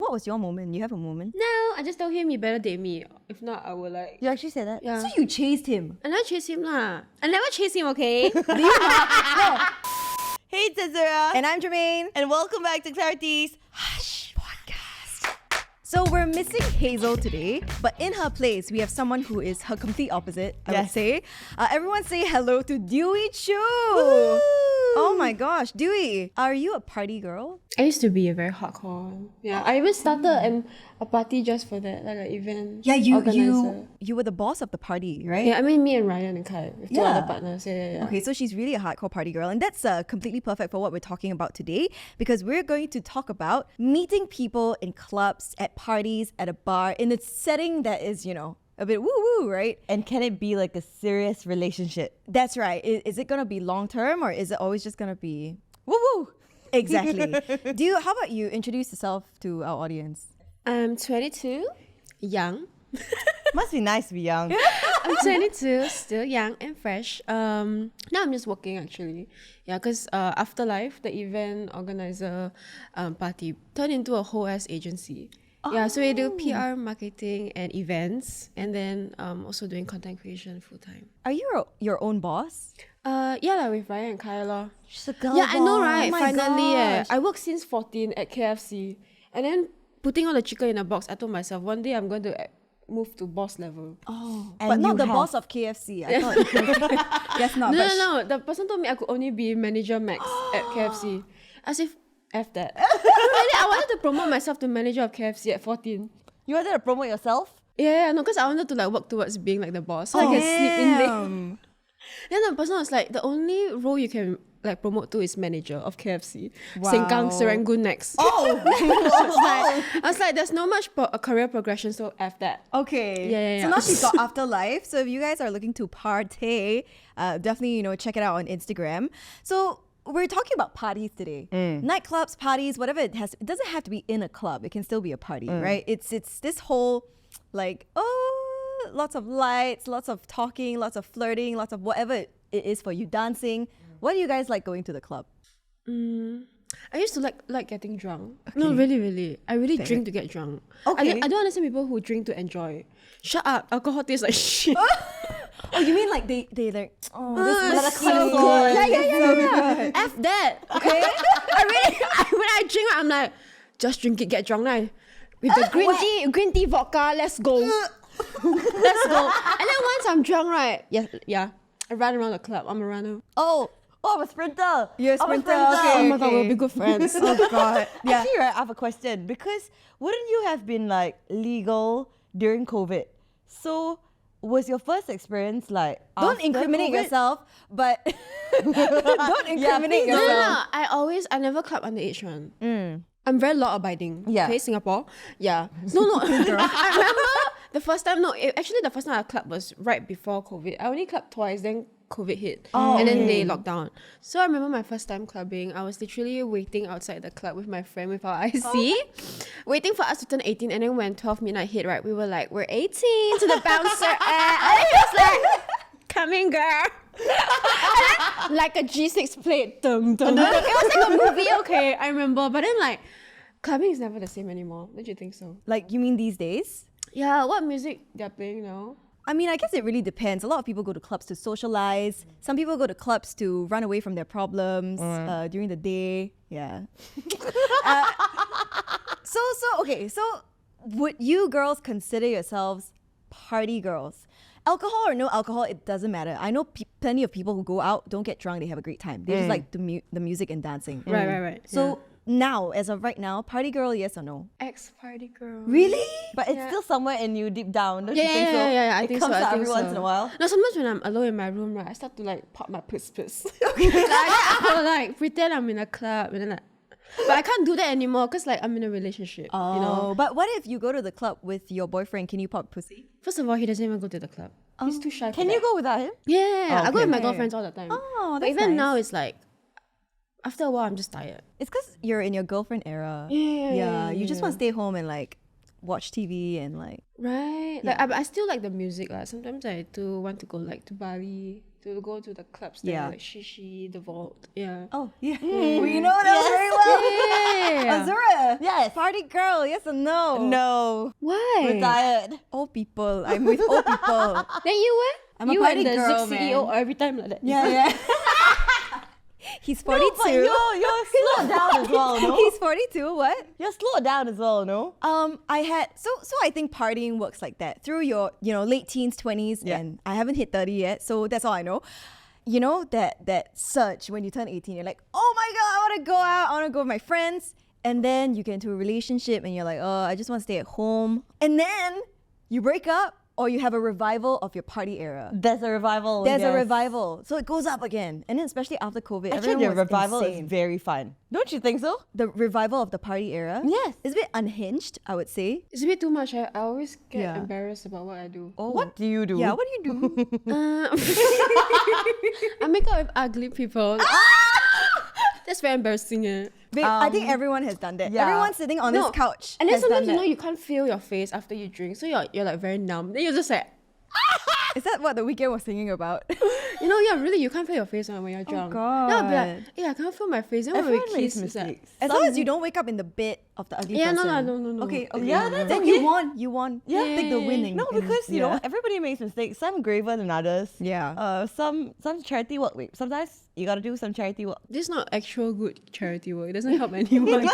what was your moment? You have a moment? No, I just told him you better date me. If not, I will like... You actually said that? Yeah. So you chased him? I never chase him lah. I never chase him, okay? Do you no. Hey, it's Azura. And I'm Germaine. And welcome back to Clarity's Hush Podcast. So we're missing Hazel today, but in her place, we have someone who is her complete opposite, I would say. Everyone say hello to Dewy Choo. Woo! Oh my gosh, Dewy, are you a party girl? I used to be a very hardcore. Yeah, I even started a party just for that, like an event organizer. You were the boss of the party, right? Yeah, I mean me and Ryan and Kai with two other partners. Yeah. Okay, so she's really a hardcore party girl, and that's completely perfect for what we're talking about today, because we're going to talk about meeting people in clubs, at parties, at a bar, in a setting that is, you know, a bit woo-woo, right? And can it be like a serious relationship? That's right. Is it going to be long-term, or is it always just going to be woo-woo? Exactly. How about you introduce yourself to our audience? I'm 22, young. Must be nice to be young. I'm 22, still young and fresh. Now I'm just working actually. Yeah, because Afterlife, the event organizer party, turned into a whole ass agency. Yeah, so we do PR, marketing, and events, and then also doing content creation full time. Are you your own boss? Yeah, like with Ryan and Kai lor. She's a girl Yeah, I know, right? Oh my Finally, gosh. I worked since 14 at KFC, and then putting all the chicken in a box, I told myself one day I'm going to move to boss level. Oh, And but not you the have. boss of KFC. I thought. Guess not. but No. The person told me I could only be manager max at KFC. As if F that. Really, I wanted to promote myself to manager of KFC at 14. You wanted to promote yourself? Yeah, no, because I wanted to like work towards being like the boss, so I can sleep in late. Damn. Then the person was like, the only role you can like promote to is manager of KFC. Wow. Sengkang, Serangoon next. Oh. I was like, there's no much career progression, so F that. Okay. Yeah. So now she's got Afterlife. So if you guys are looking to party, definitely check it out on Instagram. So we're talking about parties today. Nightclubs, parties, whatever it has. It doesn't have to be in a club. It can still be a party, right? It's this whole like lots of lights, lots of talking, lots of flirting, lots of whatever it is for you, dancing. What do you guys like going to the club? I used to like getting drunk. No, really. I really drink to get drunk. Okay. I don't understand people who drink to enjoy. Shut up. Alcohol tastes like shit. Oh, you mean like they like, this is so good. Yeah. F that. Okay. When I drink, I'm like, just drink it, get drunk now. With the green tea vodka, let's go. Let's go. And then once I'm drunk, right? Yeah. I run around the club. I'm a runner. Oh, I'm a sprinter. You're a I'm sprinter. Okay. Oh my god, we'll be good friends. Oh God. Yeah. Actually, right, I have a question. Because wouldn't you have been like legal during COVID? So was your first experience like Don't after incriminate COVID? yourself, but don't incriminate please yourself. No. I never club underage one. I'm very law abiding. Yeah. Okay, Singapore. Yeah. No. I remember the first time. Actually, the first time I clubbed was right before COVID. I only clubbed twice. Then COVID hit, and then they locked down. So I remember my first time clubbing. I was literally waiting outside the club with my friend with our IC, waiting for us to turn 18. And then when 12 midnight hit, right, we were like, we're 18 to the bouncer. And he was like, come in, girl. And then, like a G6 plate. Dum, dum, dum. It was like a movie, okay, I remember. But then like, clubbing is never the same anymore. Don't you think so? Like, you mean these days? Yeah, what music they're playing now? I mean, I guess it really depends. A lot of people go to clubs to socialize. Some people go to clubs to run away from their problems during the day. Yeah. So would you girls consider yourselves party girls? Alcohol or no alcohol, it doesn't matter. I know plenty of people who go out, don't get drunk, they have a great time. They just like the music and dancing. Right. So now, as of right now, party girl, yes or no? Ex-party girl. Really? But it's still somewhere in you deep down, don't you think so? Yeah, I it think comes so. out I think every once in a while. No, sometimes when I'm alone in my room, right, I start to like pop my piss. I will like pretend I'm in a club and then like, but I can't do that anymore because like I'm in a relationship. Oh, You know. but what if you go to the club with your boyfriend? Can you pop pussy? First of all, he doesn't even go to the club. He's too shy. Can for you that. go without him? Yeah, I go with my Okay. girlfriends all the time. Oh, but that's even nice. now, it's like after a while, I'm just tired. It's because you're in your girlfriend era. Yeah, You just want to stay home and like watch TV and like. Right. Yeah. Like I still like the music. Like sometimes I do want to go like to Bali. to go to the clubs there, Yeah. like Shishi, the Vault. Yeah. Oh, yeah. We know that very well. Yeah. Azura. Yes. Party girl, yes or no? No. Why? Retired. Old people. I'm with old people. Then you were? I'm a you party and the girl, Zik CEO man. every time like that. Yeah. He's 42. No, but you're slowed down as well, no? He's 42. What? You're slowed down as well, no? I had so I think partying works like that through your late teens, 20s, Yeah. and I haven't hit 30 yet, so that's all I know. You know that surge when you turn 18, you're like, oh my god, I want to go out, I want to go with my friends, and then you get into a relationship and you're like, oh, I just want to stay at home, and then you break up or you have a revival of your party era. There's a revival. There's a yes. revival, so it goes up again, and then especially after COVID, Actually, everyone the was revival insane. is very fun. Don't you think so? The revival of the party era. Yes. It's a bit unhinged, I would say. It's a bit too much. I always get Yeah. embarrassed about what I do. Oh. What do you do? Yeah, what do you do? I make out with ugly people. That's very embarrassing. Babe, I think everyone has done that. yeah. Everyone sitting on this couch And then has done sometimes that. you can't feel your face after you drink, so you're like very numb. Then you're just like, Is that what The Weeknd was singing about? yeah, really, you can't feel your face when you're drunk. Then I'll be like, I can't feel my face. Then when Everyone we makes kiss, it's like, mistakes. As long as you don't wake up in the bed of the ugly Yeah, person. no. Okay. Yeah, that's then okay. you won. You won. Yeah. Take the winning. No, because you know everybody makes mistakes. Some graver than others. Yeah. Some charity work. Wait, sometimes you gotta do some charity work. this is not actual good charity work. It doesn't help anyone.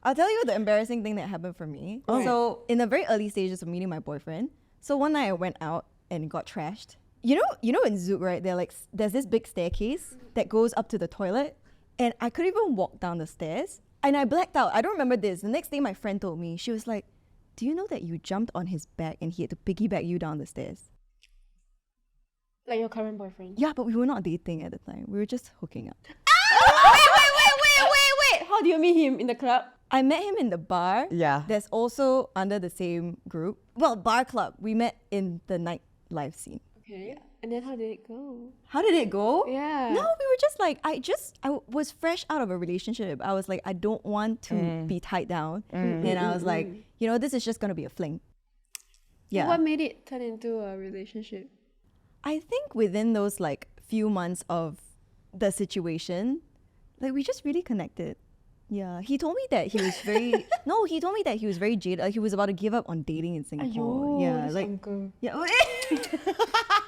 I'll tell you the embarrassing thing that happened for me. Oh. So in the very early stages of meeting my boyfriend, so one night I went out and got trashed. You know in Zouk, right? There's this big staircase that goes up to the toilet, and I couldn't even walk down the stairs, and I blacked out. I don't remember this. The next day, my friend told me, she was like, "Do you know that you jumped on his back and he had to piggyback you down the stairs?" Like your current boyfriend. Yeah, but we were not dating at the time. We were just hooking up. Wait. How do you meet him in the club? I met him in the bar. Yeah. That's also under the same group. Well, bar club. We met in the nightlife scene. Okay. And then how did it go? How did it go? Yeah. No, we were just like, I was fresh out of a relationship. I was like, I don't want to be tied down. And I was like, this is just going to be a fling. Yeah. What made it turn into a relationship? I think within those like few months of the situation, like we just really connected. Yeah, he told me that he was very he told me that he was very jaded. Like he was about to give up on dating in Singapore. Yeah, this like uncle. yeah.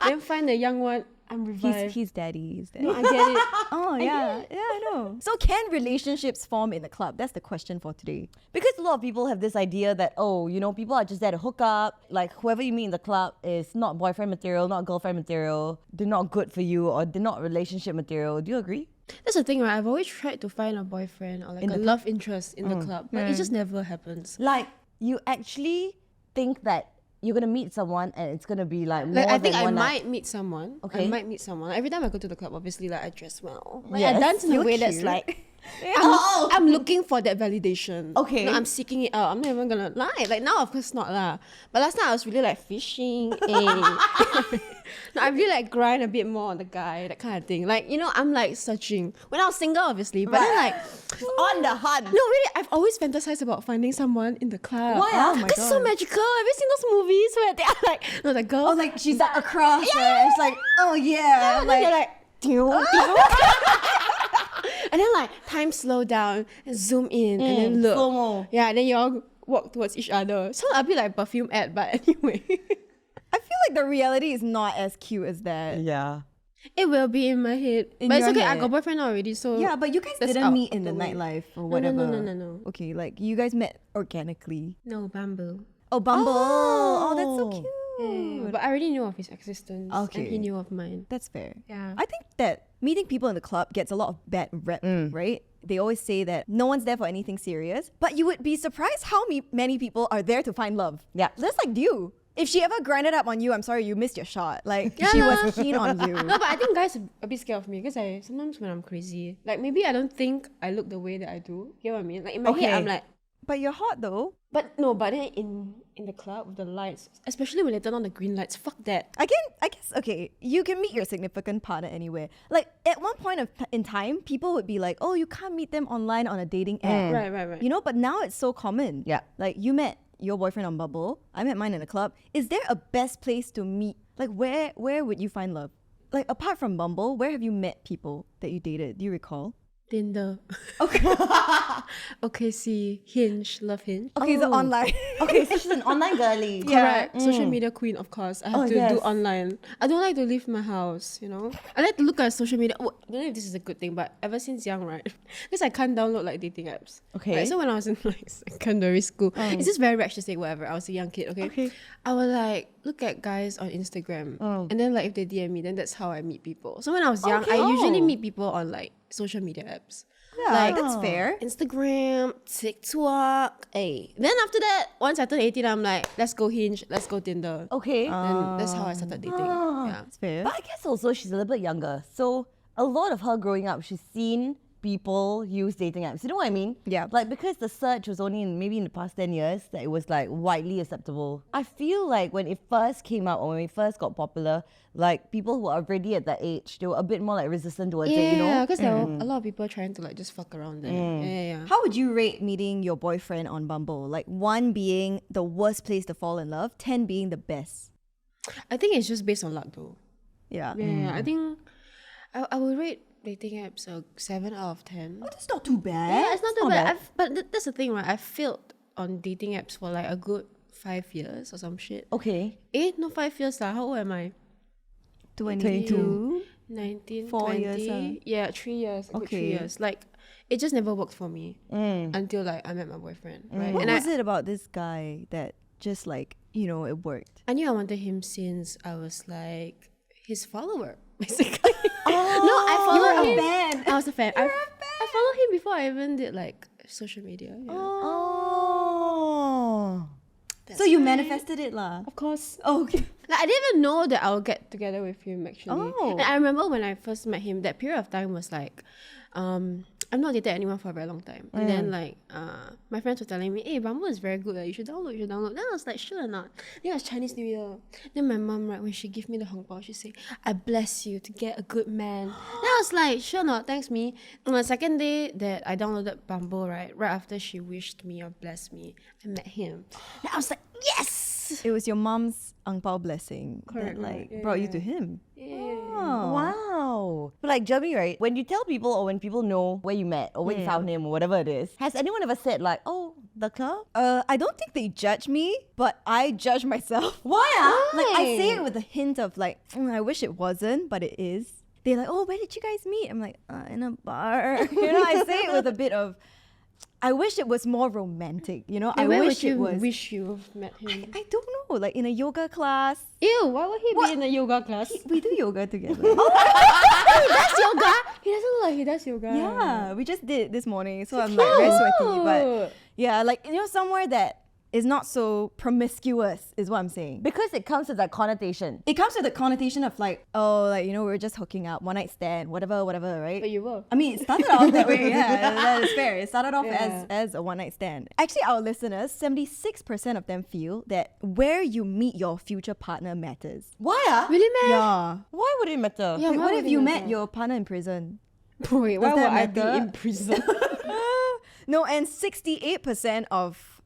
Then find the young one. I'm revived. He's daddy. He's daddy. No, I get it. Oh yeah, yeah, I know. So can relationships form in the club? That's the question for today. Because a lot of people have this idea that, people are just there to hook up. Like, whoever you meet in the club is not boyfriend material, not girlfriend material. They're not good for you, or they're not relationship material. Do you agree? That's the thing, right? I've always tried to find a boyfriend or like a love interest in the club, but it just never happens. Like, you actually think that you're gonna meet someone and it's gonna be like more Like I than think I one night. might meet someone. Okay. I might meet someone. Every time I go to the club, obviously, like I dress well. Like Yes. I dance in a You're way that's cute. like I'm looking for that validation. Okay. No, I'm seeking it out. I'm not even gonna lie. Like now, of course not lah. But last time I was really like fishing. No, I really like grind a bit more on the guy, that kind of thing. Like I'm like searching when I was single, obviously. But then like On the hunt. no, really, I've always fantasized about finding someone in the club. Why, ah? Oh my Because it's so God. magical. Have you seen those movies where they are like, no, the girl, Oh, like she's like across, right? It's like, oh yeah, and then you're like, and then like time slow down and zoom in and then look. slow-mo. Yeah, and then you all walk towards each other. So a bit like perfume ad, but anyway. I feel like the reality is not as cute as that. Yeah. It will be in my head. In But it's your okay, I head. got boyfriend already, so Yeah, but you guys that's didn't out meet of in the the way. nightlife or No, whatever. no. Okay, like you guys met organically. No, Bamboo. Oh, Bumble. Oh, that's so cute. Yeah, but I already knew of his existence. Okay. And he knew of mine. That's fair. Yeah. I think that meeting people in the club gets a lot of bad rep, right? They always say that no one's there for anything serious, but you would be surprised how many people are there to find love. Yeah. Just like you. If she ever grinded up on you, I'm sorry, you missed your shot. Like, she was keen on you. No, but I think guys are a bit scared of me because sometimes when I'm crazy, like maybe I don't think I look the way that I do. You know what I mean? Like in my Okay. head, I'm like, But you're hot though. but then in the club with the lights, especially when they turn on the green lights, fuck that. I guess, okay, you can meet your significant partner anywhere. Like, at one point in time, people would be like, oh, you can't meet them online on a dating app. Right. You know, but now it's so common. Yeah. Like, you met your boyfriend on Bubble. I met mine in a club. Is there a best place to meet? Like, where would you find love? like apart from Bumble, where have you met people that you dated? Do you recall? Tinder. Okay, see, Hinge, love Hinge. Okay, so online. Okay, so she's an online girly. Correct. Social media queen, of course. I have to yes. do online. I don't like to leave my house, you know. I like to look at social media. Oh, I don't know if this is a good thing, but ever since young, right? Because I can't download like dating apps. Okay. Right? So when I was in like secondary school, it's just very rash to say whatever. I was a young kid, okay? I would like look at guys on Instagram. And then like if they DM me, then that's how I meet people. So when I was young, I usually meet people on like social media apps. Yeah, Like, that's fair. Instagram, TikTok. Hey. Then after that, once I turned 18, I'm like, let's go Hinge, let's go Tinder. Okay. Then that's how I started dating. Yeah. That's fair. But I guess also she's a little bit younger. So a lot of her growing up, she's seen people use dating apps. You know what I mean? Yeah. Like because the surge was only maybe in the past 10 years that it was like widely acceptable. I feel like when it first came out or when it first got popular, like people who are already at that age, they were a bit more like resistant towards it, you know? Yeah, because there were a lot of people trying to like just fuck around there. Yeah. How would you rate meeting your boyfriend on Bumble? Like 1 being the worst place to fall in love, 10 being the best. I think it's just based on luck though. Yeah. Yeah, I think I would rate dating apps a 7 out of 10. That's not too bad. Yeah, it's not too bad. But that's the thing, right? I failed on dating apps for like a good 5 years or some shit. Okay. 5 years lah. How old am I? 22. 19, 4 20. years, Yeah, 3 years. A good 3 Okay. years. Like, it just never worked for me until like I met my boyfriend, right? What And was it about this guy that just like, you know, it worked? I knew I wanted him since I was like his follower, basically. No, I followed him. fan. I was a fan. I followed him before I even did like social media. Yeah. Oh. So you manifested it lah. Of course. Oh, okay. Like I didn't even know that I would get together with him actually. Oh. And I remember when I first met him, that period of time was like, I've not dated anyone for a very long time. And then like, my friends were telling me, hey, Bumble is very good. You should download, Then I was like, sure or not? Then it was Chinese New Year. Then my mom, right, when she gave me the hongbao, she said, I bless you to get a good man. Then I was like, sure or not? Thanks me. On the second day that I downloaded Bumble, right after she wished me or blessed me, I met him. Then I was like, yes! It was your mom's ang pao blessing Correct, that like yeah. brought you to him. Oh. Wow. But like Jeremy, right? When you tell people or when people know where you met or where you found him or whatever it is, has anyone ever said like, oh, the club? I don't think they judge me, but I judge myself. Why? Like I say it with a hint of like, I wish it wasn't, but it is. They're like, oh, where did you guys meet? I'm like, in a bar. You know, I say it with a bit of, I wish it was more romantic. You know, I Where wish would you it was. wish you met him? I don't know, like in a yoga class. Ew, why would he be in a yoga class? We do yoga together. He does yoga? He doesn't look like he does yoga. Yeah, we just did it this morning, so I'm like very sweaty. But yeah, like you know, somewhere that is not so promiscuous is what I'm saying. Because it comes with that connotation. It comes with the connotation of like, oh, like you know, we're just hooking up, one night stand, whatever, right? But you were. I mean, it started off that way. Yeah, that is fair. It started off as a one night stand. Actually, our listeners, 76% of them feel that where you meet your future partner matters. Why? Really, man? Yeah. Why would it matter? Yeah, Like, why what would if it you matter? met your partner in prison? Wait, why Does would that I be matter? in prison? No, and 68% of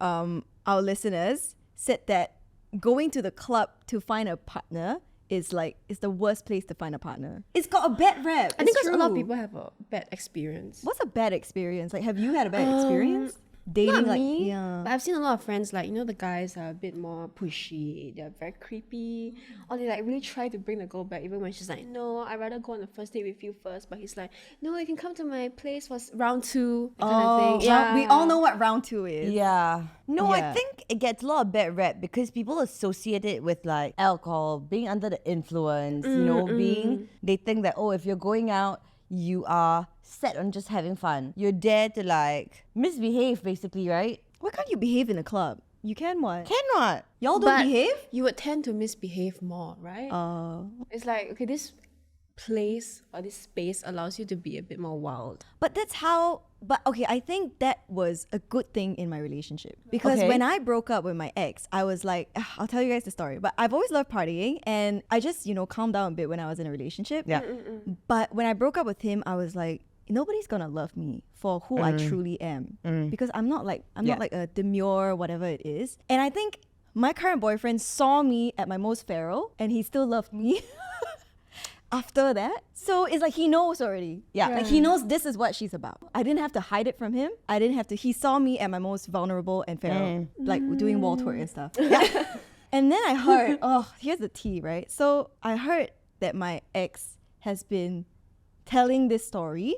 our listeners said that going to the club to find a partner is the worst place to find a partner. It's got a bad rep. I think It's because a lot of true. people have a bad experience. What's a bad experience? Like, have you had a bad experience? Dating, Not like, me, yeah. but I've seen a lot of friends like, you know, the guys are a bit more pushy, they're very creepy, or they like really try to bring the girl back even when she's like, no, I'd rather go on the first date with you first, but he's like, no, you can come to my place for round 2, that kind of thing. Yeah, we all know what round 2 is. Yeah. No, I Yeah. think it gets a lot of bad rep because people associate it with like alcohol, being under the influence, you know, they think that, oh, if you're going out, you are set on just having fun. You're there to like misbehave basically, right? Why can't you behave in a club? You can what? Cannot. Y'all don't But behave? you would tend to misbehave more, right? It's like, okay, this place or this space allows you to be a bit more wild. But that's how. But okay, I think that was a good thing in my relationship because Okay. when I broke up with my ex, I was like, I'll tell you guys the story. But I've always loved partying, and I just calmed down a bit when I was in a relationship. Yeah. But when I broke up with him, I was like, nobody's gonna love me for who I truly am because I'm not like a demure whatever it is. And I think my current boyfriend saw me at my most feral, and he still loved me. after that. So it's like he knows already. Yeah. Like he knows this is what she's about. I didn't have to hide it from him. I didn't have to. He saw me at my most vulnerable and feral, like doing wall tour and stuff. And then I heard, here's the tea, right? So I heard that my ex has been telling this story,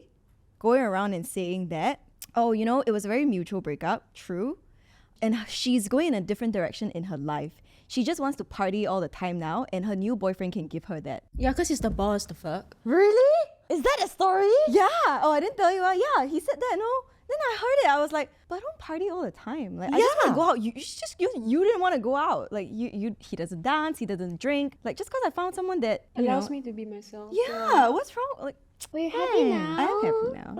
going around and saying that, it was a very mutual breakup, true. And she's going in a different direction in her life. She just wants to party all the time now, and her new boyfriend can give her that. Yeah, because he's the boss, the fuck. Really? Is that a story? Yeah. Oh, I didn't tell you. Yeah, he said that, no? Then I heard it. I was like, but I don't party all the time. Like, I just want to go out. You didn't want to go out. Like, he doesn't dance. He doesn't drink. Like, just because I found someone that Allows me to be myself. Yeah. What's wrong? Like, Well, you're happy now. I am happy now.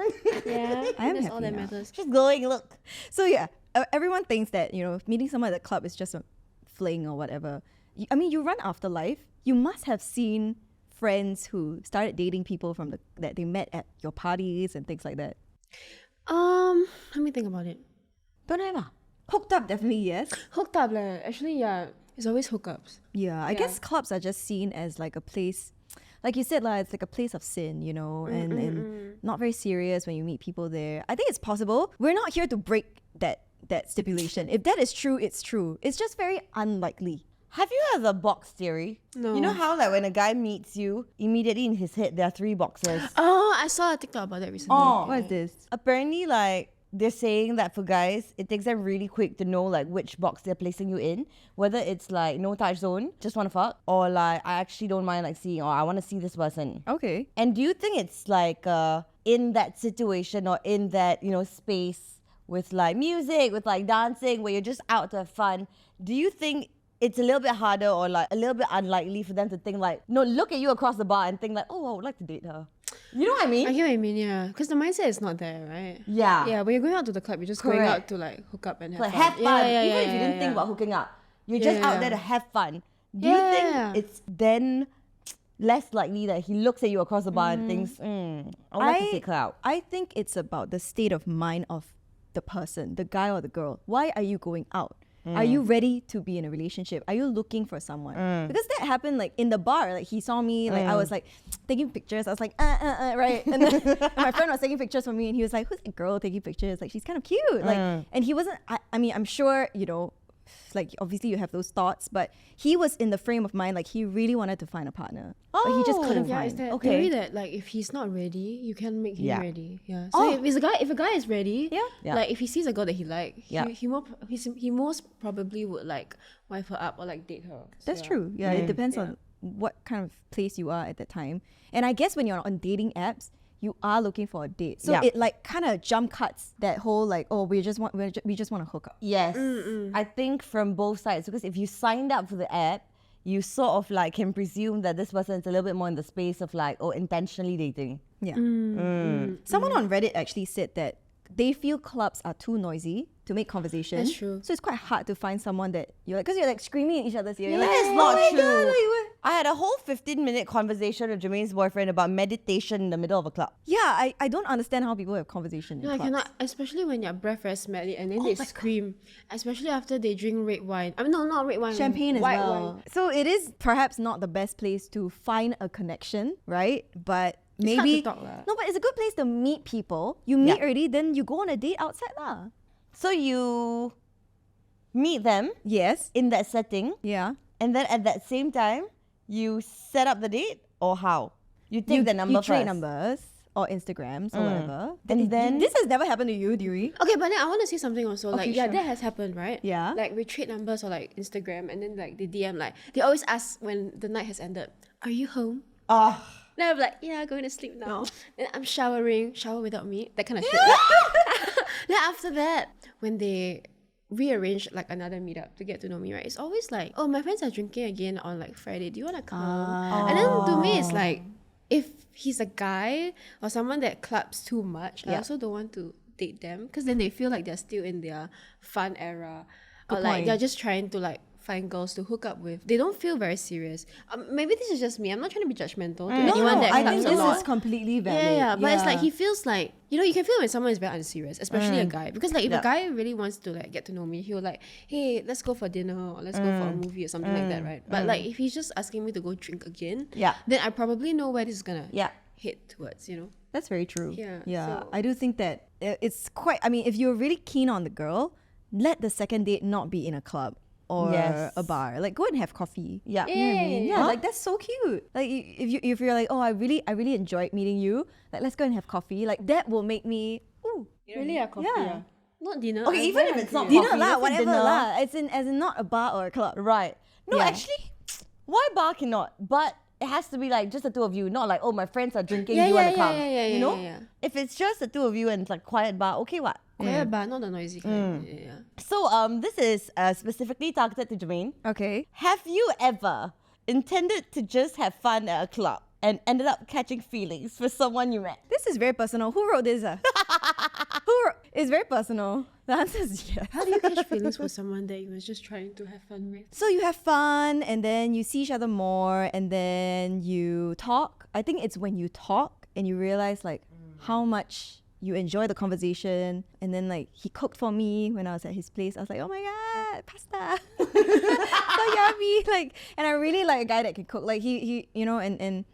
Yeah, I am that's happy all that now. matters. She's glowing, look. So yeah, everyone thinks that meeting someone at the club is just a fling or whatever. You run after life. You must have seen friends who started dating people that they met at your parties and things like that. Let me think about it. Don't have Hooked up, definitely yes. Hooked up, like, actually, yeah, it's always hookups. Yeah, I guess clubs are just seen as like a place, like you said, it's like a place of sin, and not very serious when you meet people there. I think it's possible. We're not here to break that stipulation. If that is true, it's true. It's just very unlikely. Have you heard the box theory? No. You know how like when a guy meets you, immediately in his head there are 3 boxes. Oh, I saw a TikTok about that recently. What is this? Apparently, like they're saying that for guys, it takes them really quick to know like which box they're placing you in. Whether it's like no touch zone, just wanna fuck, or like I actually don't mind like seeing, or I wanna see this person. Okay. And do you think it's like in that situation or in that space with like music, with like dancing, where you're just out to have fun? Do you think it's a little bit harder or like a little bit unlikely for them to think like, no, look at you across the bar and think like, oh, I would like to date her? You know what I mean? I get what you mean, yeah. Because the mindset is not there, right? Yeah. Yeah, when you're going out to the club, you're just going Correct. out to like hook up and have Like fun. have fun, Yeah, even if you didn't think about hooking up. You're just out there to have fun. Do you think it's then less likely that he looks at you across the bar and thinks, I would like to take her out? I think it's about the state of mind of the person, the guy or the girl. Why are you going out? Are you ready to be in a relationship? Are you looking for someone? Because that happened like in the bar. Like he saw me, like I was like taking pictures. I was like, right. And then and my friend was taking pictures for me, and he was like, "Who's that girl taking pictures? Like she's kind of cute." Like, and he wasn't. I mean, I'm sure like obviously you have those thoughts, but he was in the frame of mind like he really wanted to find a partner, but he just couldn't Yeah, find. it's that theory that like if he's not ready, you can make him ready. Yeah. So if a guy is ready, like if he sees a girl that he likes, he most probably would like wife her up or like date her. So, That's true. Yeah, it depends on what kind of place you are at that time. And I guess when you're on dating apps, you are looking for a date. So it like kind of jump cuts that whole like, oh, we just want to hook up. Yes. I think from both sides, because if you signed up for the app, you sort of like can presume that this person is a little bit more in the space of like, intentionally dating. Yeah. Someone on Reddit actually said that they feel clubs are too noisy to make conversation. That's true. So it's quite hard to find someone that because you're like screaming in each other's ear. You're That like, is not my true. God, like, I had a whole 15-minute conversation with Germaine's boyfriend about meditation in the middle of a club. yeah, I don't understand how people have conversation. No, in I clubs. cannot, especially when you're breath very smelly and then they scream, especially after they drink red wine. I mean, no, not red wine. Champagne as white well. wine. So it is perhaps not the best place to find a connection, right? But It's hard maybe to talk, lah. no, but it's a good place to meet people. You meet already, then you go on a date outside lah. So you meet them Yes. in that setting, Yeah. and then at that same time, you set up the date, or how? You take the number You trade first. numbers or Instagrams or whatever. And then- this has never happened to you, Dewy. Okay, but then I want to say something also. Like, sure. that has happened, right? Yeah. Like, we trade numbers or like Instagram, and then like they DM, like, they always ask when the night has ended, "Are you home?" Then I'm like, "Yeah, going to sleep now." Then I'm showering, shower without me, that kind of shit. Then after that, when they rearrange like another meetup to get to know me, right? It's always like, "Oh, my friends are drinking again on like Friday. Do you want to come?" And then to me, it's like, if he's a guy or someone that clubs too much, I also don't want to date them because then they feel like they're still in their fun era, or like point. they're just trying to like find girls to hook up with, they don't feel very serious. Maybe this is just me. I'm not trying to be judgmental to No, anyone that I clubs think a this lot. is completely valid. Yeah, but it's like he feels like, you know, you can feel when someone is very unserious, especially a guy. Because like if a guy really wants to like get to know me, he'll like, hey, let's go for dinner or let's go for a movie or something like that, right? But like if he's just asking me to go drink again, then I probably know where this is gonna hit towards, you know? That's very true. Yeah, Yeah. so- I do think that it's quite, I mean, if you're really keen on the girl, let the second date not be in a club or Yes. a bar. Like, go and have coffee. Yeah. You know what I mean? Yeah. Yeah, like that's so cute. Like if you're like, oh, I really enjoyed meeting you. Like, let's go and have coffee. Like that will make me Really a coffee, Yeah. Not dinner. Okay, I'm even very if it's not hungry. dinner coffee, lah, let's say whatever dinner. lah. As in not a bar or a club. Right. No, Yeah. actually, why bar cannot? But it has to be like just the two of you, not like, oh, my friends are drinking, Yeah, you want yeah, to come. yeah, you know? yeah. If it's just the two of you and it's like quiet bar, okay, what? Quiet bar, not the noisy kind. Yeah. So this is specifically targeted to Germaine. Okay. Have you ever intended to just have fun at a club and ended up catching feelings for someone you met? This is very personal. Who wrote this? It's very personal. The answer is yes. How do you catch feelings for someone that you was just trying to have fun with? So you have fun and then you see each other more and then you talk. I think it's when you talk and you realize like how much you enjoy the conversation. And then like he cooked for me when I was at his place. I was like, oh my god, pasta. So yummy. Like, and I really like a guy that can cook. Like he you know, and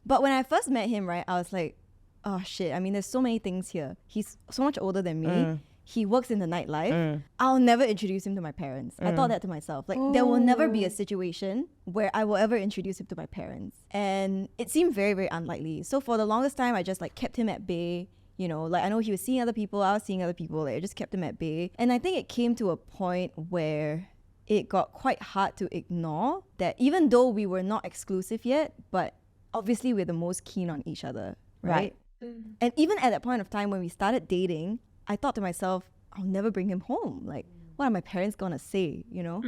but when I first met him, right, I was like, oh shit, I mean there's so many things here. He's so much older than me. He works in the nightlife. I'll never introduce him to my parents. I thought that to myself. Like, there will never be a situation where I will ever introduce him to my parents. And it seemed very, very unlikely. So for the longest time, I just like kept him at bay. You know, like I know he was seeing other people, I was seeing other people. Like I just kept him at bay. And I think it came to a point where it got quite hard to ignore that even though we were not exclusive yet, but obviously we're the most keen on each other, right? And even at that point of time when we started dating, I thought to myself, I'll never bring him home. Like, what are my parents gonna say, you know?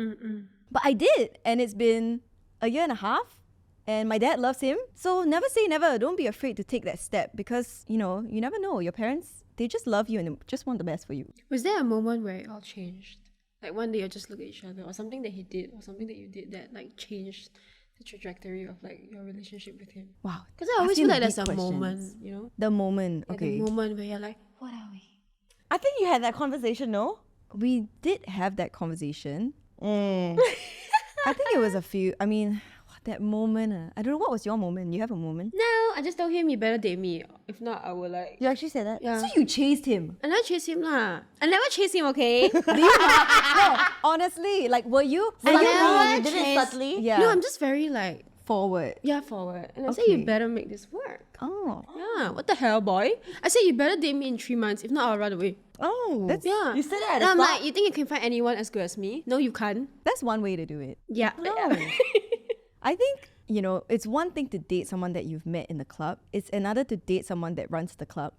But I did, and it's been a year and a half, and my dad loves him. So never say never. Don't be afraid to take that step because, you know, you never know. Your parents, they just love you and they just want the best for you. Was there a moment where it all changed? Like one day you just look at each other, or something that he did, or something that you did that like changed the trajectory of like your relationship with him? Wow. Because I always Asking feel like the there's a deep moment, questions. you know? The moment, Like okay. the moment where you're like, what are we? I think you had that conversation, no? We did have that conversation. I think it was a few, I mean, that moment. I don't know, what was your moment? You have a moment? No, I just told him you better date me. If not, I will like... You actually said that? Yeah. So you chased him? I never chase him lah. I never chase him, okay? No, honestly, like, were you I You never did it chase- subtly? Yeah. No, I'm just very like, forward? forward. And I say, Okay. you better make this work. Oh. Yeah, what the hell, boy? I said, you better date me in 3 months. If not, I'll run away. Oh. That's- Yeah. You said that at And the I'm start? like, you think you can find anyone as good as me? No, you can't. That's one way to do it. Yeah. I think, you know, it's one thing to date someone that you've met in the club. It's another to date someone that runs the club.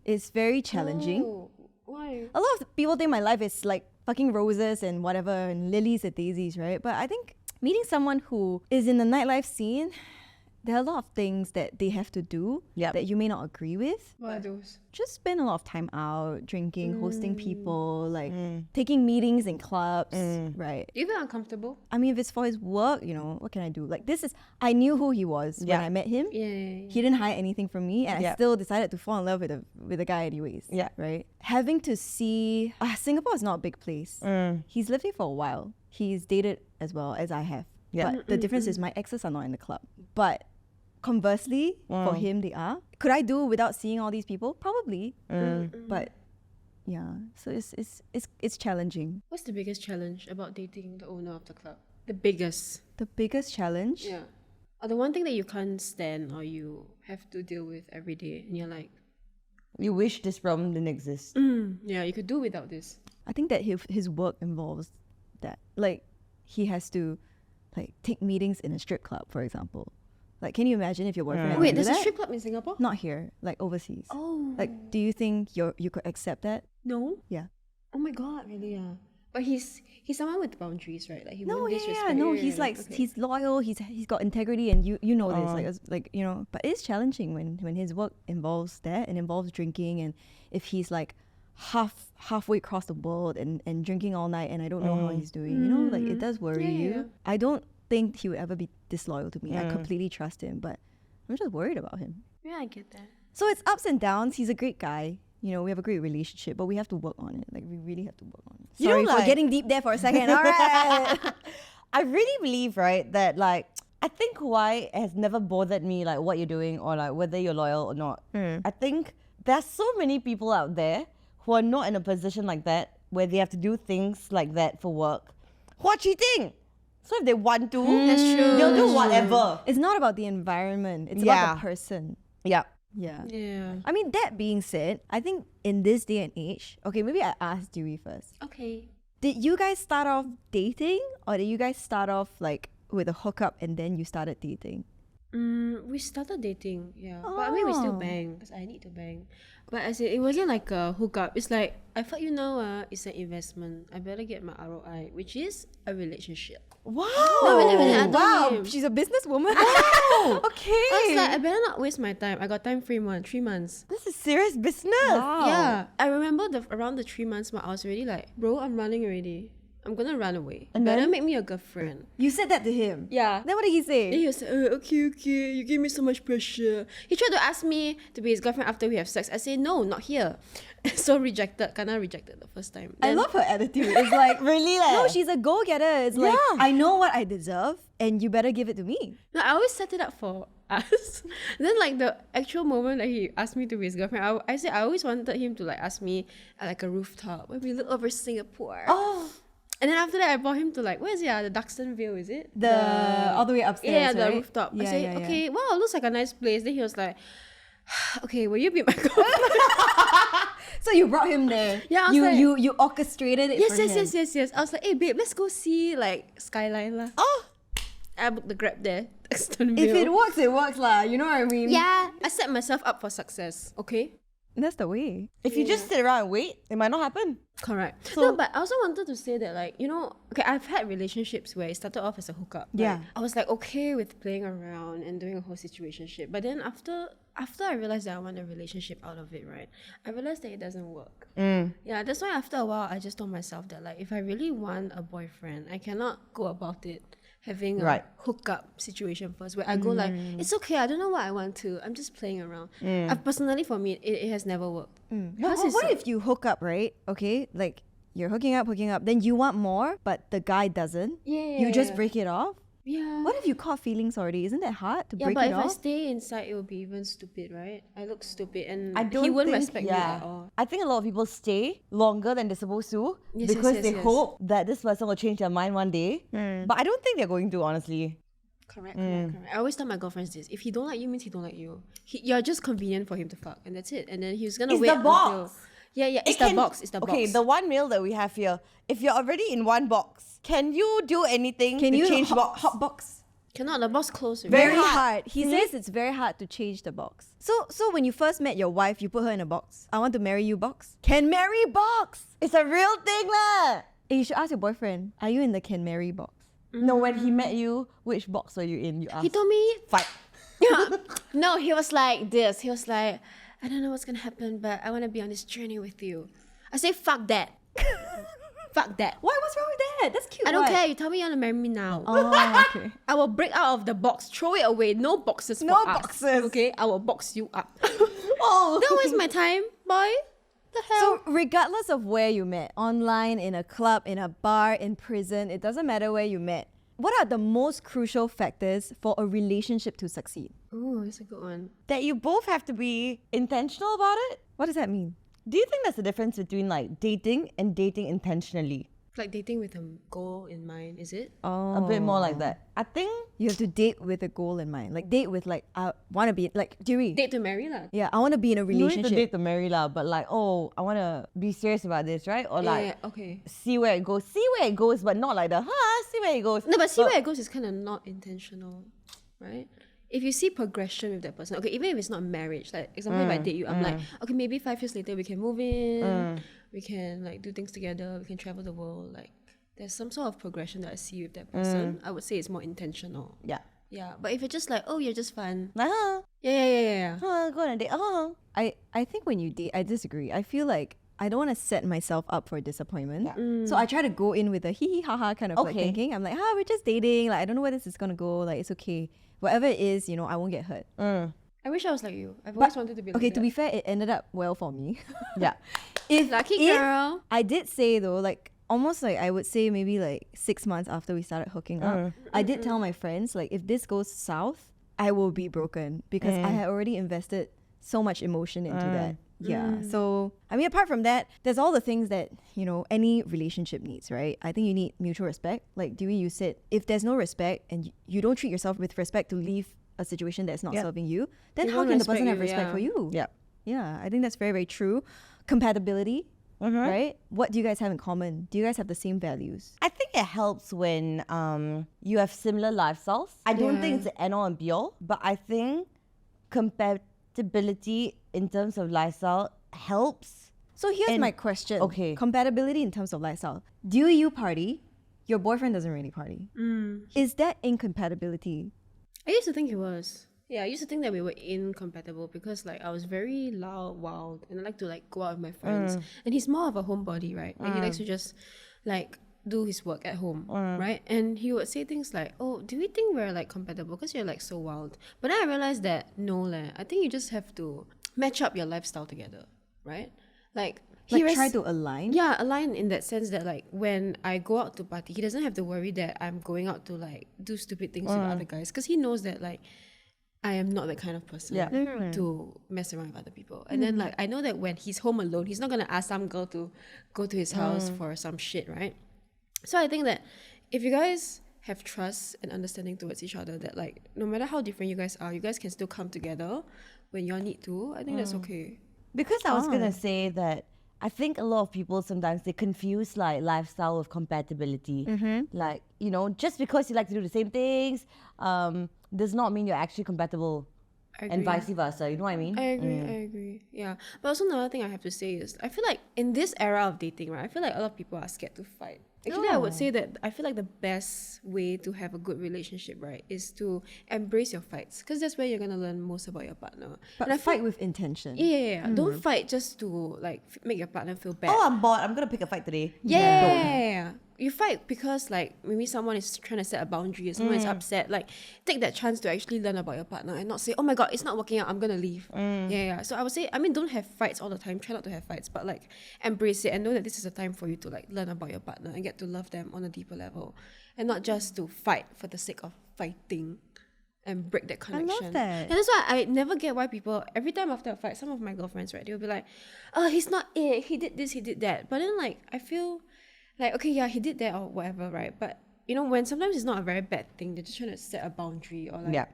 It's very challenging. Oh, why? A lot of people think my life is like fucking roses and whatever and lilies and daisies, right? But I think meeting someone who is in the nightlife scene, there are a lot of things that they have to do Yep. that you may not agree with. What are those? Just spend a lot of time out, drinking, hosting people, like taking meetings in clubs, right? Do you feel uncomfortable? I mean, if it's for his work, you know, what can I do? Like, this is, I knew who he was when Yeah. I met him. Yeah. He didn't hide anything from me, and I Yeah. still decided to fall in love with a guy anyways. Yeah. Right? Having to see, Singapore is not a big place. He's lived here for a while. He's dated as well as I have. Yeah. But the difference is my exes are not in the club. But conversely, for him, they are. Could I do without seeing all these people? Probably. But yeah, so it's challenging. What's the biggest challenge about dating the owner of the club? The biggest. The biggest challenge? Yeah. Or the one thing that you can't stand or you have to deal with every day and you're like, You wish this problem didn't exist. yeah, you could do without this. I think that his work involves that. Like, he has to like take meetings in a strip club, for example. Like, can you imagine if your boyfriend had to Wait, do there's a that? strip club in Singapore? Not here, like overseas. Oh. Like, do you think you could accept that? No? Yeah. Oh my god, really? Yeah. But he's someone with boundaries, right? Like he No, won't yeah, disrespect. yeah. No, he's like okay. he's loyal. He's got integrity, and you know this. Like you know, but it's challenging when his work involves that and involves drinking, and if he's like halfway across the world and drinking all night and I don't know how he's doing. You know, like it does worry you. Yeah. I don't think he would ever be disloyal to me. I completely trust him, but I'm just worried about him. Yeah, I get that. So it's ups and downs. He's a great guy. You know, we have a great relationship, but we have to work on it. Like, we really have to work on it. You know, Sorry for like- getting deep there for a second. All right. I really believe, right, that like I think why has never bothered me like what you're doing or like whether you're loyal or not. I think there's so many people out there who are not in a position like that where they have to do things like that for work who are cheating. So if they want to, That's true. they'll do That's whatever. It's not about the environment. It's about the person. Yeah. Yeah. Yeah. I mean, that being said, I think in this day and age, okay, maybe I ask Dewy first. Okay. Did you guys start off dating or did you guys start off like with a hookup and then you started dating? We started dating, yeah. But I mean, we still bang because I need to bang. But as it wasn't like a hookup. It's like, I thought, it's an investment. I better get my ROI, which is a relationship. Wow. No, really, I told Wow, him. she's a businesswoman. Okay. I was like, I better not waste my time. I got time 3 months, 3 months. This is serious business. Yeah. I remember around the 3 months mark, I was already like, bro, I'm running already. I'm gonna run away. And Better then? make me a girlfriend. You said that to him. Yeah. Then what did he Then say? he was like, okay, you give me so much pressure. He tried to ask me to be his girlfriend after we have sex. I say, no, not here. So rejected. Kinda rejected the first time. I Then- love her attitude. It's like, Really, like. no, she's a go-getter. It's like, Yeah. I know what I deserve and you better give it to me. No, I always set it up for us. Then like the actual moment that he asked me to be his girlfriend, I said I always wanted him to like ask me at like a rooftop where we look over Singapore. Oh. And then after that I brought him to like, where is it? The Duxton Vale, is it? All the way upstairs, Yeah, the right? rooftop. I Yeah, said, yeah, yeah. okay, wow, looks like a nice place. Then he was like, okay, will you be my girlfriend? So you brought him there. Yeah, I was you like- you orchestrated it yes, for yes, him. yes. I was like, hey babe, let's go see like Skyline lah. Oh. I booked the Grab there. Duxton If Vale. it works lah. You know what I mean? Yeah, I set myself up for success. Okay. That's the way. If you just sit around and wait, it might not happen. Correct. No, but I also wanted to say that, like, okay, I've had relationships where it started off as a hookup. Yeah. Like, I was like okay with playing around and doing a whole situationship, but then after I realized that I want a relationship out of it, right? I realized that it doesn't work. Yeah, that's why after a while I just told myself that like if I really want a boyfriend, I cannot go about it having a Right. hookup situation first where I go like, it's okay, I don't know what I want to, I'm just playing around. Personally for me, it has never worked. Because it's What if you hook up, right? Okay, like you're hooking up, then you want more, but the guy doesn't. Yeah, You just yeah. break it off. Yeah. What if you caught feelings already? Isn't that hard to Yeah, break but it if off? I stay inside, it will be even stupid, right? I look stupid, and I don't he wouldn't think, respect me at all. I think a lot of people stay longer than they're supposed to Yes, because yes, they yes. hope that this person will change their mind one day. But I don't think they're going to, honestly. Correct. I always tell my girlfriends this: if he don't like you, means he don't like you. You're just convenient for him to fuck, and that's it. And then he's gonna It's wait the box. until. Yeah, it's It the can- box. It's the box. Okay, the one meal that we have here, if you're already in one box, can you do anything Can to you change box? hot box? Cannot. The box closed. Very Very hard. hard. He says it's very hard to change the box. So when you first met your wife, you put her in a box. I want to marry you box. Can marry box. It's a real thing lah. You should ask your boyfriend. Are you in the can marry box? No, when he met you, which box were you in? You asked. He told me. Fight. No, he was like this. He was like, I don't know what's gonna happen, but I want to be on this journey with you. I say, fuck that. Fuck that. Why? What's wrong with that? That's cute. I don't What? care. You tell me you want to marry me now. Oh, okay. I will break out of the box, throw it away. No boxes. No for us, boxes. Okay, I will box you up. Oh. Don't waste my time, boy. The hell. So regardless of where you met, online, in a club, in a bar, in prison, it doesn't matter where you met. What are the most crucial factors for a relationship to succeed? Ooh, that's a good one. That you both have to be intentional about it. What does that mean? Do you think there's a difference between like dating and dating intentionally? Like dating with a goal in mind, is it? Oh, A bit more like that. I think You have to date with a goal in mind. Like date with like I want to be like Dewy. Date to marry lah. Yeah, I want to be in a you don't need relationship. to date to marry lah, but like, oh, I want to be serious about this, right? Or like, Yeah, okay. see where it goes. See where it goes, but not like see where it goes. No, but see where it goes is kind of not intentional, right? If you see progression with that person, okay, even if it's not marriage, like example, if I date you, I'm like, okay, maybe 5 years later we can move in, we can like do things together, we can travel the world. Like there's some sort of progression that I see with that person. I would say it's more intentional. Yeah. Yeah, but if it's just like, oh, you're just fun. Like, Yeah. go on a date. I think when you date, I disagree. I feel like I don't want to set myself up for disappointment. So I try to go in with a hee hee ha ha kind of like thinking. I'm like, we're just dating. Like, I don't know where this is gonna go. Like, it's okay. Whatever it is, I won't get hurt. I wish I was like you. I've always wanted to be like Okay, that. to be fair, it ended up well for me. Yeah. Lucky girl. I did say though, like almost like I would say maybe like 6 months after we started hooking up, I did tell my friends, like, if this goes south, I will be broken because I had already invested so much emotion into that. Yeah. So, I mean, apart from that, there's all the things that, any relationship needs, right? I think you need mutual respect. Like Dewy, you said, if there's no respect and you don't treat yourself with respect to leave a situation that's not serving you, then They how won't can the person respect have you, respect for you? Yeah. Yeah, I think that's very, very true. Compatibility, right? What do you guys have in common? Do you guys have the same values? I think it helps when you have similar lifestyles. I don't think it's an end all and be all, but I think compatibility in terms of lifestyle helps. So here's my question. Okay. Compatibility in terms of lifestyle. Do you party? Your boyfriend doesn't really party. Is that incompatibility? I used to think it was. Yeah, I used to think that we were incompatible because like I was very loud, wild, and I like to like go out with my friends. And he's more of a homebody, right? Like he likes to just like do his work at home, right? And he would say things like, "Oh, do we think we're like compatible because you're like so wild?" But then I realized that no, I think you just have to match up your lifestyle together, right? Like Try to align? Yeah, align in that sense that like when I go out to party, he doesn't have to worry that I'm going out to like do stupid things with other guys because he knows that like I am not that kind of person to mess around with other people. And then like I know that when he's home alone, he's not gonna ask some girl to go to his house for some shit, right? So I think that if you guys have trust and understanding towards each other, that like no matter how different you guys are, you guys can still come together when y'all need to. I think that's okay. Because I was gonna say that I think a lot of people sometimes they confuse like lifestyle with compatibility. Like, just because you like to do the same things, does not mean you're actually compatible. And vice versa, you know what I mean? I agree. Yeah. But also another thing I have to say is I feel like in this era of dating, right, I feel like a lot of people are scared to fight. Actually, I would say that I feel like the best way to have a good relationship, right, is to embrace your fights because that's where you're going to learn most about your partner. But and fight with intention. Yeah. Don't fight just to like make your partner feel bad. Oh, I'm bored. I'm gonna pick a fight today. Yeah. You fight because like maybe someone is trying to set a boundary or someone is upset. Like take that chance to actually learn about your partner and not say, oh my god, it's not working out, I'm gonna leave. Yeah. So I would say, I mean, don't have fights all the time. Try not to have fights, but like embrace it and know that this is a time for you to like learn about your partner and get to love them on a deeper level, and not just to fight for the sake of fighting and break that connection. I love that. And that's why I never get why people, every time after a fight, some of my girlfriends, right, they'll be like, oh, he's not it, he did this, he did that. But then like I feel like, okay, yeah, he did that or whatever, right? But when sometimes it's not a very bad thing, they're just trying to set a boundary or like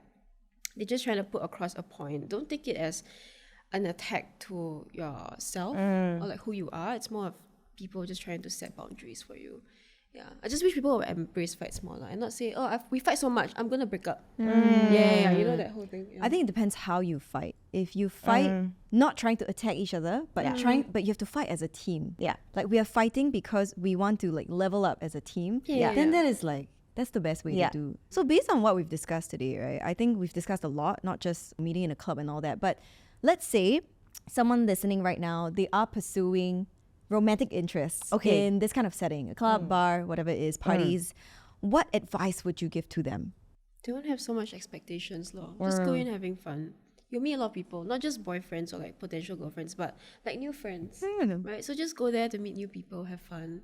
they're just trying to put across a point. Don't take it as an attack to yourself or like who you are. It's more of people just trying to set boundaries for you. Yeah, I just wish people would embrace fights more and not say, oh, we fight so much, I'm gonna break up. Yeah, you know that whole thing. Yeah. I think it depends how you fight. If you fight not trying to attack each other, but but you have to fight as a team. Yeah. Like we are fighting because we want to like level up as a team. Then that is like that's the best way to do. So based on what we've discussed today, right? I think we've discussed a lot, not just meeting in a club and all that. But let's say someone listening right now, they are pursuing romantic interests in this kind of setting, a club, bar, whatever it is, parties. What advice would you give to them? Don't have so much expectations, lor. Just go in having fun. You'll meet a lot of people, not just boyfriends or like potential girlfriends, but like new friends, right? So just go there to meet new people, have fun.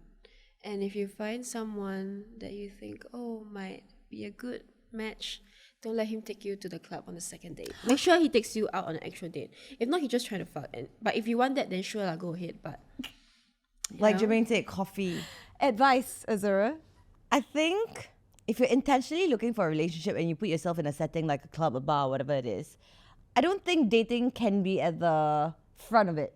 And if you find someone that you think, oh, might be a good match, don't let him take you to the club on the second date. Make sure he takes you out on an actual date. If not, he's just trying to fuck. But if you want that, then sure, go ahead. But like Germaine said, coffee. Advice, Azura? I think if you're intentionally looking for a relationship and you put yourself in a setting like a club, a bar, whatever it is, I don't think dating can be at the front of it,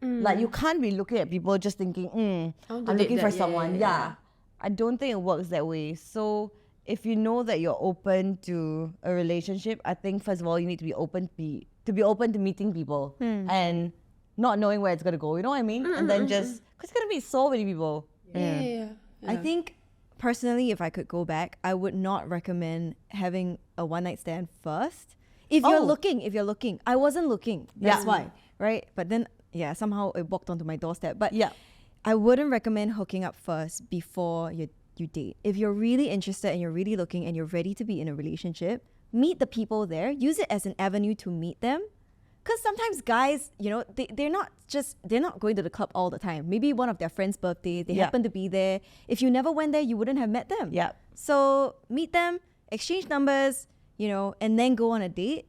Like you can't be looking at people just thinking, I'm looking for someone. Yeah. I don't think it works that way. So if you know that you're open to a relationship, I think first of all you need to be open to meeting people and not knowing where it's gonna go. You know what I mean? And then just because it's gonna meet so many people. Yeah. I think personally, if I could go back, I would not recommend having a one night stand first. If you're looking, I wasn't looking. That's why, right? But then yeah, somehow it walked onto my doorstep. But Yeah. I wouldn't recommend hooking up first before you date. If you're really interested and you're really looking and you're ready to be in a relationship, meet the people there. Use it as an avenue to meet them. Because sometimes guys, you know, they're not going to the club all the time. Maybe one of their friends' birthday, they happen to be there. If you never went there, you wouldn't have met them. Yeah. So meet them, exchange numbers, you know, and then go on a date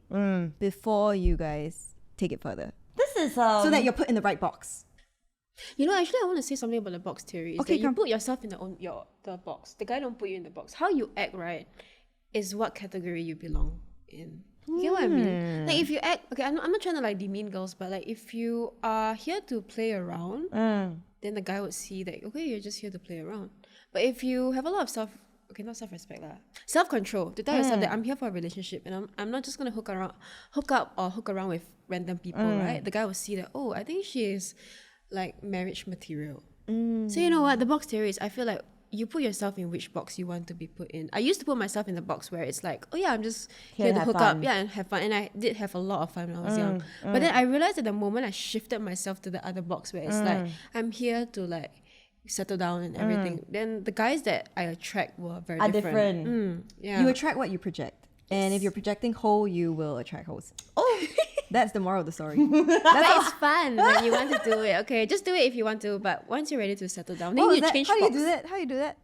before you guys take it further. This is So that you're put in the right box. You know, actually, I want to say something about the box theory. Is Okay, that you come. put yourself in the box. The guy don't put you in the box. How you act, right, is what category you belong in. You get what I mean? Like if you act, okay, I'm not trying to like demean girls, but like if you are here to play around, then the guy would see that, okay, you're just here to play around. But if you have a lot of not self-respect lah, self-control, to tell yourself that I'm here for a relationship and I'm not just gonna hook up or hook around with random people, right? The guy will see that, oh, I think she is like marriage material. So you know what, the box theory is, I feel like you put yourself in which box you want to be put in. I used to put myself in the box where it's like, oh yeah, I'm just here to have hook fun. up, and have fun. And I did have a lot of fun when I was young. But then I realized at the moment I shifted myself to the other box where it's like, I'm here to like settle down and everything. Then the guys that I attract were very different. Yeah. You attract what you project. And if you're projecting hoe, you will attract hoes. Oh, that's the moral of the story. But it's fun when you want to do it. Okay, just do it if you want to. But once you're ready to settle down, then you change How do box. you do that? How do you do that?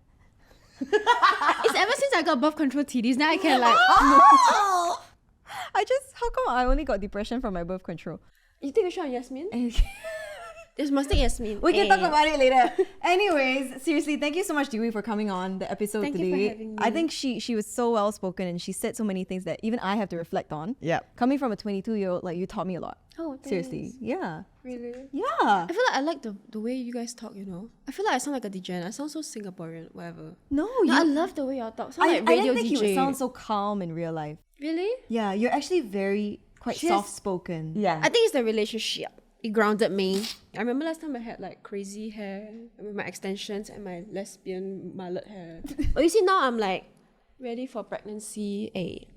It's ever since I got birth control TDs, now I can like... How come I only got depression from my birth control? You take a shot on Yasmin? Just must take Yasmin. We can talk about it later. Anyways, seriously, thank you so much, Dewy, for coming on the episode Thank you today. for having me. I think she was so well spoken and she said so many things that even I have to reflect on. Yep. Coming from a 22-year-old, like you taught me a lot. Oh, thanks. Seriously. Yeah. Really? Yeah. I feel like I like the way you guys talk, you know? I feel like I sound like a DJ. I sound so Singaporean, whatever. No, I love the way y'all talk. Sound I like radio didn't think DJ. you would sound so calm in real life. Really? Yeah, you're actually quite She's- soft-spoken. Yeah. I think it's the relationship. It grounded me. I remember last time I had like crazy hair with my extensions and my lesbian mullet hair. But you see now I'm like ready for pregnancy,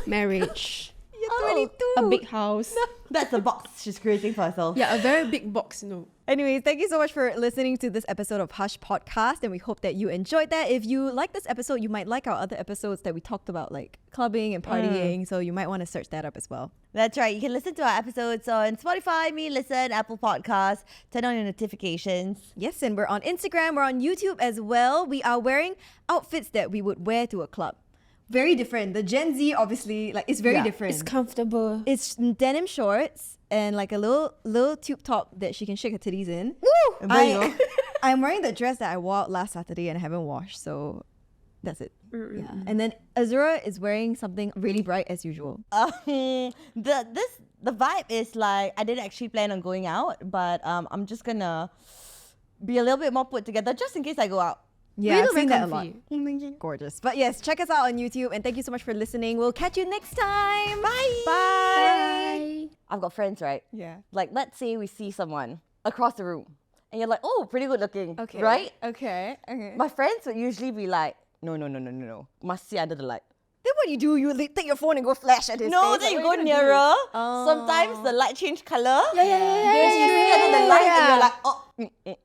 marriage, You're 22. a big house. That's the box she's creating for herself. Yeah, a very big box, you know. Anyways, thank you so much for listening to this episode of Hush Podcast, and we hope that you enjoyed that. If you like this episode, you might like our other episodes that we talked about, like clubbing and partying, so you might want to search that up as well. That's right. You can listen to our episodes on Spotify, Me Listen, Apple Podcasts. Turn on your notifications. Yes, and we're on Instagram, we're on YouTube as well. We are wearing outfits that we would wear to a club. Very different. The Gen Z, obviously, like, it's very different. It's comfortable. It's denim shorts and like a little tube top that she can shake her titties in. Woo! There you go. I'm wearing the dress that I wore out last Saturday and I haven't washed, so that's it. Yeah. And then Azura is wearing something really bright as usual. The vibe is like, I didn't actually plan on going out, but I'm just gonna be a little bit more put together just in case I go out. Yeah, You I've look seen very that a lot. comfy. Gorgeous. But yes, check us out on YouTube and thank you so much for listening. We'll catch you next time. Bye. Bye. I've got friends, right? Yeah. Like, let's say we see someone across the room and you're like, oh, pretty good looking. Okay. Right? Okay. My friends would usually be like, no. Must see under the light. Then what do? You take your phone and go flash at his No, face. then you Like, go what are gonna nearer. Oh. Sometimes the light change color. Yeah. Then you see under the light and you're like, oh.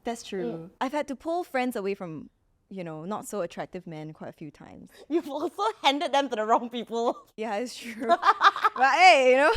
That's true. I've had to pull friends away from, not so attractive men quite a few times. You've also handed them to the wrong people. Yeah, it's true. But hey,